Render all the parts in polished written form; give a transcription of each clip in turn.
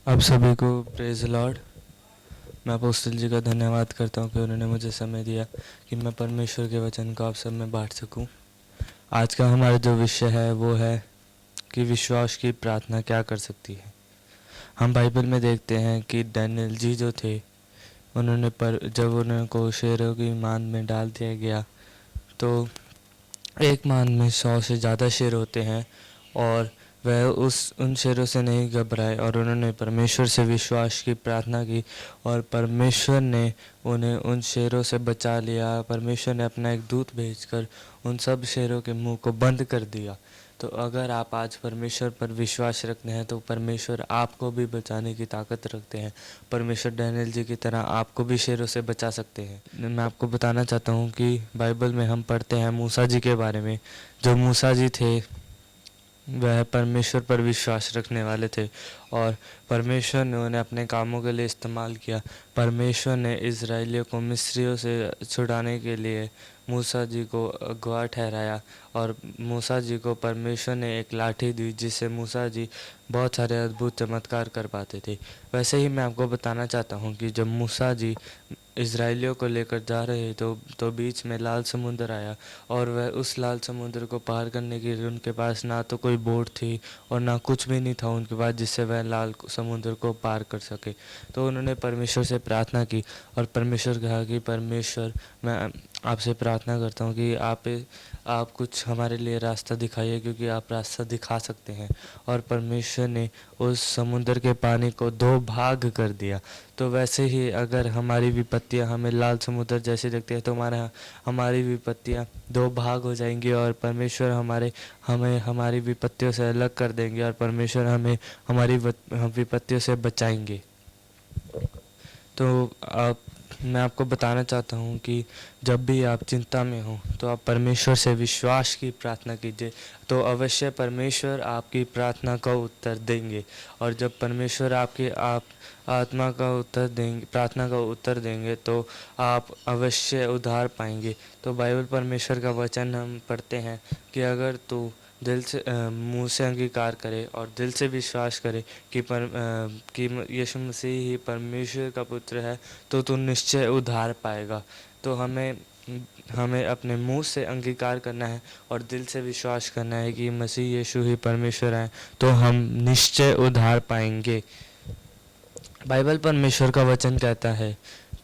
आप सभी को प्रेज लॉर्ड। मैं अपोस्टल जी का धन्यवाद करता हूँ कि उन्होंने मुझे समय दिया कि मैं परमेश्वर के वचन को आप सब में बांट सकूँ। आज का हमारा जो विषय है वो है कि विश्वास की प्रार्थना क्या कर सकती है। हम बाइबल में देखते हैं कि डैनियल जी जो थे उन्होंने जब उनको शेरों की मान में डाल दिया गया तो एक मान में 100 से ज़्यादा शेर होते हैं और वह उन शेरों से नहीं घबराए और उन्होंने परमेश्वर से विश्वास की प्रार्थना की और परमेश्वर ने उन्हें उन शेरों से बचा लिया। परमेश्वर ने अपना एक दूत भेजकर उन सब शेरों के मुंह को बंद कर दिया। तो अगर आप आज परमेश्वर पर विश्वास रखते हैं तो परमेश्वर आपको भी बचाने की ताकत रखते हैं। परमेश्वर डैनियल जी की तरह आपको भी शेरों से बचा सकते हैं। मैं आपको बताना चाहता हूँ कि बाइबल में हम पढ़ते हैं मूसा जी के बारे में। जो मूसा जी थे वह परमेश्वर पर विश्वास रखने वाले थे और परमेश्वर ने उन्हें अपने कामों के लिए इस्तेमाल किया। परमेश्वर ने इज़राइलियों को मिस्रियों से छुड़ाने के लिए मूसा जी को अगुआ ठहराया और मूसा जी को परमेश्वर ने एक लाठी दी जिससे मूसा जी बहुत सारे अद्भुत चमत्कार कर पाते थे। वैसे ही मैं आपको बताना चाहता हूँ कि जब मूसा जी इज़राइलियों को लेकर जा रहे तो बीच में लाल समुंदर आया और वह उस लाल समुद्र को पार करने के लिए उनके पास ना तो कोई बोट थी और ना कुछ भी नहीं था उनके पास जिससे वह लाल समुद्र को पार कर सके। तो उन्होंने परमेश्वर से प्रार्थना की और परमेश्वर कहा कि परमेश्वर मैं आपसे प्रार्थना करता हूँ कि आप कुछ हमारे लिए रास्ता दिखाइए क्योंकि आप रास्ता दिखा सकते हैं। और परमेश्वर ने उस समुद्र के पानी को 2 भाग कर दिया। तो वैसे ही अगर हमारी विपत्तियां हमें लाल समुद्र जैसी दिखती है तो हमारी विपत्तियां 2 भाग हो जाएंगी और परमेश्वर हमें हमारी विपत्तियों से अलग कर देंगे और परमेश्वर हमें हमारी विपत्तियों से बचाएंगे। तो मैं आपको बताना चाहता हूँ कि जब भी आप चिंता में हो तो आप परमेश्वर से विश्वास की प्रार्थना कीजिए तो अवश्य परमेश्वर आपकी प्रार्थना का उत्तर देंगे। और जब परमेश्वर आपकी आत्मा का उत्तर देंगे, प्रार्थना का उत्तर देंगे तो आप अवश्य उद्धार पाएंगे। तो बाइबल परमेश्वर का वचन हम पढ़ते हैं कि अगर तू दिल से मुंह से अंगीकार करे और दिल से विश्वास करे कि यीशु मसीह ही परमेश्वर का पुत्र है तो तू निश्चय उद्धार पाएगा। तो हमें अपने मुंह से अंगीकार करना है और दिल से विश्वास करना है कि मसीह यीशु ही परमेश्वर है तो हम निश्चय उद्धार पाएंगे। बाइबल परमेश्वर का वचन कहता है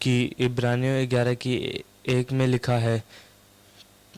कि इब्रानियों 11 की 1 में लिखा है,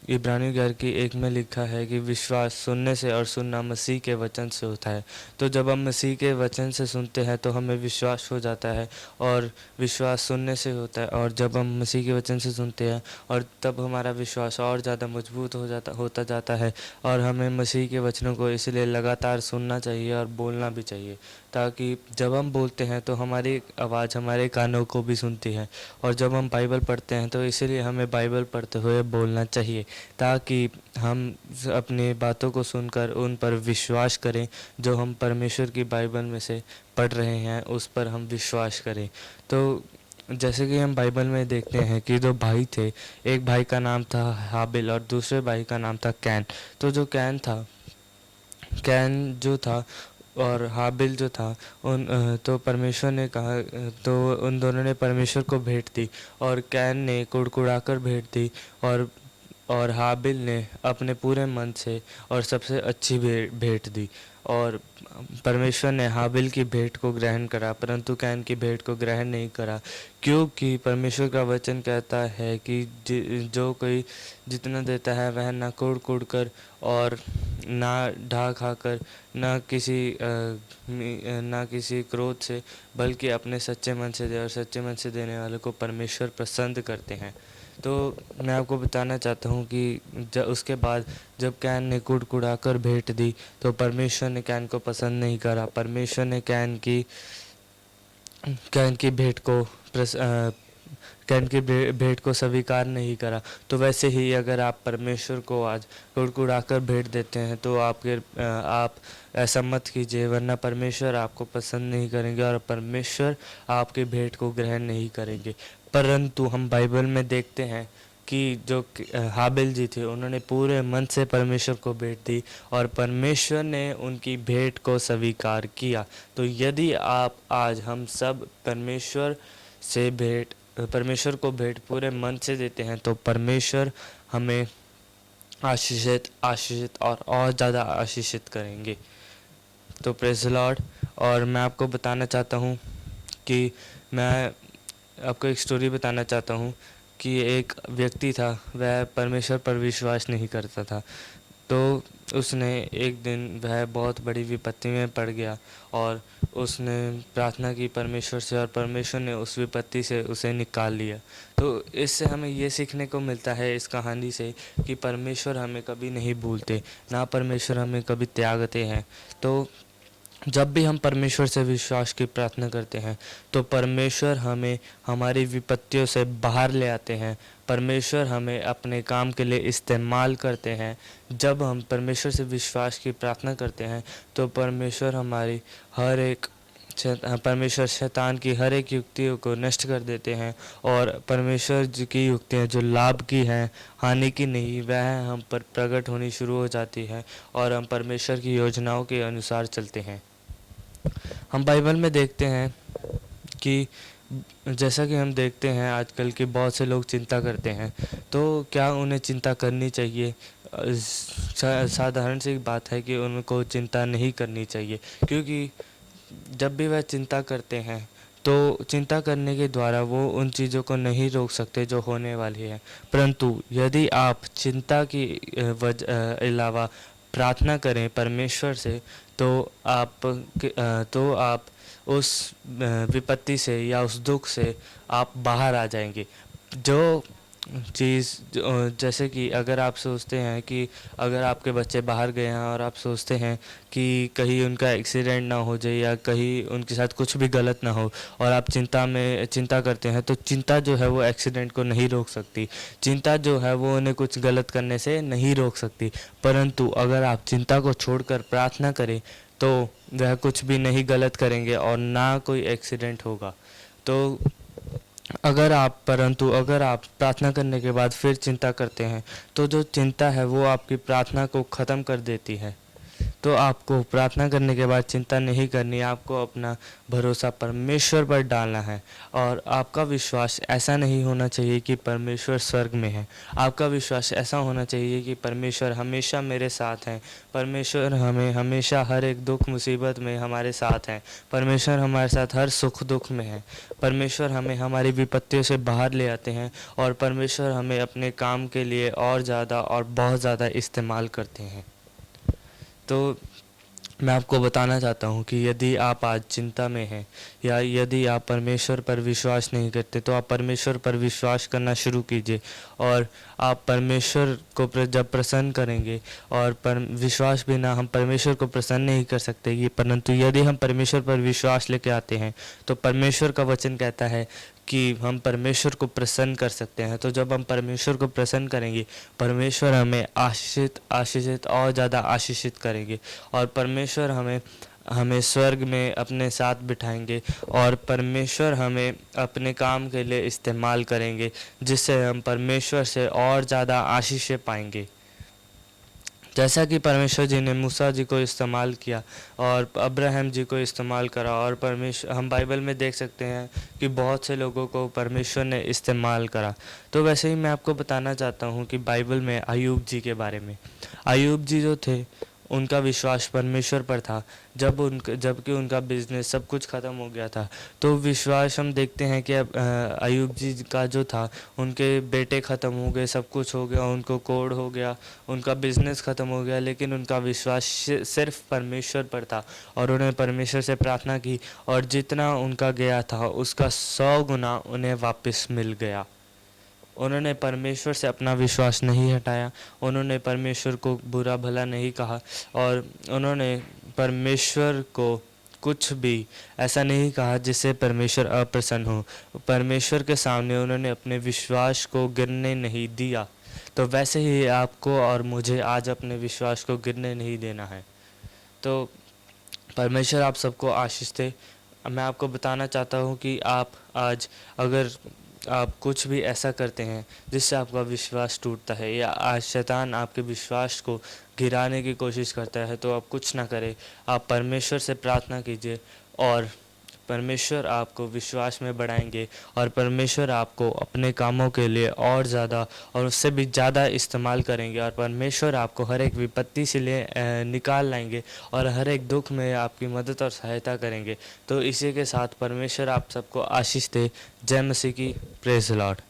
इब्रानियों 11 की 1 में लिखा है कि विश्वास सुनने से और सुनना मसीह के वचन से होता है। तो जब हम मसीह के वचन से सुनते हैं तो हमें विश्वास हो जाता है और विश्वास सुनने से होता है। और जब हम मसीह के वचन से सुनते हैं और तब हमारा विश्वास और ज़्यादा मजबूत होता जाता है। और हमें मसीह के वचनों को इसलिए लगातार सुनना चाहिए और बोलना भी चाहिए ताकि जब हम बोलते हैं तो हमारी आवाज़ हमारे कानों को भी सुनती है। और जब हम बाइबल पढ़ते हैं तो इसीलिए हमें बाइबल पढ़ते हुए बोलना चाहिए ताकि हम अपनी बातों को सुनकर उन पर विश्वास करें। जो हम परमेश्वर की बाइबल में से पढ़ रहे हैं उस पर हम विश्वास करें। तो जैसे कि हम बाइबल में देखते हैं कि 2 भाई थे, एक भाई का नाम था हाबिल और दूसरे भाई का नाम था कैन। तो जो कैन जो था और हाबिल जो था तो परमेश्वर ने कहा तो उन दोनों ने परमेश्वर को भेंट दी और कैन ने कुड़कुड़ाकर भेंट दी और हाबिल ने अपने पूरे मन से और सबसे अच्छी भेंट दी। और परमेश्वर ने हाबिल की भेंट को ग्रहण करा परंतु कैन की भेंट को ग्रहण नहीं करा क्योंकि परमेश्वर का वचन कहता है कि जो कोई जितना देता है वह ना कुड़ कुड़ कर और ना ढा खा कर ना किसी क्रोध से बल्कि अपने सच्चे मन से दे और सच्चे मन से देने वाले को परमेश्वर पसंद करते हैं। तो मैं आपको बताना चाहता हूँ कि उसके बाद जब कैन ने कुड़कुड़ाकर भेंट दी तो परमेश्वर ने कैन को पसंद नहीं करा। परमेश्वर ने कैन की भेंट को भेंट को स्वीकार नहीं करा। तो वैसे ही अगर आप परमेश्वर को आज कुड़कुड़ाकर भेंट देते हैं तो आप ऐसा मत कीजिए वरना परमेश्वर आपको पसंद नहीं करेंगे और परमेश्वर आपके भेंट को ग्रहण नहीं करेंगे। परंतु हम बाइबल में देखते हैं कि जो हाबिल जी थे उन्होंने पूरे मन से परमेश्वर को भेंट दी और परमेश्वर ने उनकी भेंट को स्वीकार किया। तो यदि आप आज हम सब परमेश्वर को भेंट पूरे मन से देते हैं तो परमेश्वर हमें आशीषित आशीषित और ज़्यादा आशीषित करेंगे। तो प्रेज़ द लॉर्ड। और मैं आपको बताना चाहता हूँ कि मैं आपको एक स्टोरी बताना चाहता हूँ कि एक व्यक्ति था, वह परमेश्वर पर विश्वास नहीं करता था। तो उसने एक दिन वह बहुत बड़ी विपत्ति में पड़ गया और उसने प्रार्थना की परमेश्वर से और परमेश्वर ने उस विपत्ति से उसे निकाल लिया। तो इससे हमें ये सीखने को मिलता है इस कहानी से कि परमेश्वर हमें कभी नहीं भूलते, ना परमेश्वर हमें कभी त्यागते हैं। तो जब भी हम परमेश्वर से विश्वास की प्रार्थना करते हैं तो परमेश्वर हमें हमारी विपत्तियों से बाहर ले आते हैं। परमेश्वर हमें अपने काम के लिए इस्तेमाल करते हैं। जब हम परमेश्वर से विश्वास की प्रार्थना करते हैं तो परमेश्वर शैतान की हर एक युक्तियों को नष्ट कर देते हैं और परमेश्वर जी की युक्तियाँ जो लाभ की हैं, हानि की नहीं, वह हम पर प्रकट होनी शुरू हो जाती है और हम परमेश्वर की योजनाओं के अनुसार चलते हैं। हम बाइबल में देखते हैं कि जैसा कि हम देखते हैं आजकल के बहुत से लोग चिंता करते हैं। तो क्या उन्हें चिंता करनी चाहिए? साधारण सी बात है कि उनको चिंता नहीं करनी चाहिए, क्योंकि जब भी वह चिंता करते हैं तो चिंता करने के द्वारा वो उन चीज़ों को नहीं रोक सकते जो होने वाली है। परंतु यदि आप चिंता की अलावा प्रार्थना करें परमेश्वर से तो आप उस विपत्ति से या उस दुख से आप बाहर आ जाएंगे। जो जैसे कि अगर आप सोचते हैं कि अगर आपके बच्चे बाहर गए हैं और आप सोचते हैं कि कहीं उनका एक्सीडेंट ना हो जाए या कहीं उनके साथ कुछ भी गलत ना हो और आप चिंता करते हैं, तो चिंता जो है वो एक्सीडेंट को नहीं रोक सकती। चिंता जो है वो उन्हें कुछ गलत करने से नहीं रोक सकती। परंतु अगर आप चिंता को छोड़कर प्रार्थना करें तो वह कुछ भी नहीं गलत करेंगे और ना कोई एक्सीडेंट होगा। तो अगर आप प्रार्थना करने के बाद फिर चिंता करते हैं तो जो चिंता है वो आपकी प्रार्थना को ख़त्म कर देती है। तो आपको प्रार्थना करने के बाद चिंता नहीं करनी, आपको अपना भरोसा परमेश्वर पर डालना है। और आपका विश्वास ऐसा नहीं होना चाहिए कि परमेश्वर स्वर्ग में है। आपका विश्वास ऐसा होना चाहिए कि परमेश्वर हमेशा मेरे साथ हैं। परमेश्वर हमें हमेशा हर एक दुख मुसीबत में हमारे साथ हैं। परमेश्वर हमारे साथ हर सुख दुख में है। परमेश्वर हमें हमारी विपत्तियों से बाहर ले आते हैं और परमेश्वर हमें अपने काम के लिए और ज़्यादा और बहुत ज़्यादा इस्तेमाल करते हैं। तो मैं आपको बताना चाहता हूँ कि यदि आप आज चिंता में हैं या यदि आप परमेश्वर पर विश्वास नहीं करते तो आप परमेश्वर पर विश्वास करना शुरू कीजिए और आप परमेश्वर को जब प्रसन्न करेंगे और विश्वास बिना हम परमेश्वर को प्रसन्न नहीं कर सकते कि परंतु यदि हम परमेश्वर पर विश्वास लेके आते हैं तो परमेश्वर का वचन कहता है कि हम परमेश्वर को प्रसन्न कर सकते हैं। तो जब हम परमेश्वर को प्रसन्न करेंगे परमेश्वर हमें आशीषित और ज़्यादा आशीषित करेंगे और परमेश्वर हमें स्वर्ग में अपने साथ बिठाएंगे और परमेश्वर हमें अपने काम के लिए इस्तेमाल करेंगे, जिससे हम परमेश्वर से और ज़्यादा आशीषें पाएंगे। जैसा कि परमेश्वर जी ने मूसा जी को इस्तेमाल किया और अब्राहम जी को इस्तेमाल करा और हम बाइबल में देख सकते हैं कि बहुत से लोगों को परमेश्वर ने इस्तेमाल करा। तो वैसे ही मैं आपको बताना चाहता हूँ कि बाइबल में अय्यूब जी के बारे में। अय्यूब जी जो थे उनका विश्वास परमेश्वर पर था। जबकि उनका बिजनेस सब कुछ ख़त्म हो गया था, तो विश्वास हम देखते हैं कि अब अय्यूब जी का जो था, उनके बेटे ख़त्म हो गए, सब कुछ हो गया, उनको कोढ़ हो गया, उनका बिजनेस ख़त्म हो गया, लेकिन उनका विश्वास सिर्फ परमेश्वर पर था और उन्होंने परमेश्वर से प्रार्थना की और जितना उनका गया था उसका 100 गुना उन्हें वापस मिल गया। उन्होंने परमेश्वर से अपना विश्वास नहीं हटाया, उन्होंने परमेश्वर को बुरा भला नहीं कहा और उन्होंने परमेश्वर को कुछ भी ऐसा नहीं कहा जिससे परमेश्वर अप्रसन्न हो। परमेश्वर के सामने उन्होंने अपने विश्वास को गिरने नहीं दिया। तो वैसे ही आपको और मुझे आज अपने विश्वास को गिरने नहीं देना है। तो परमेश्वर आप सबको आशीष दे। मैं आपको बताना चाहता हूँ कि आप आज अगर आप कुछ भी ऐसा करते हैं जिससे आपका विश्वास टूटता है या आज शैतान आपके विश्वास को गिराने की कोशिश करता है, तो आप कुछ ना करें। आप परमेश्वर से प्रार्थना कीजिए और परमेश्वर आपको विश्वास में बढ़ाएंगे और परमेश्वर आपको अपने कामों के लिए और ज़्यादा और उससे भी ज़्यादा इस्तेमाल करेंगे और परमेश्वर आपको हर एक विपत्ति से निकाल लाएंगे और हर एक दुख में आपकी मदद और सहायता करेंगे। तो इसी के साथ परमेश्वर आप सबको आशीष दे। जय मसीह की। Praise the Lord.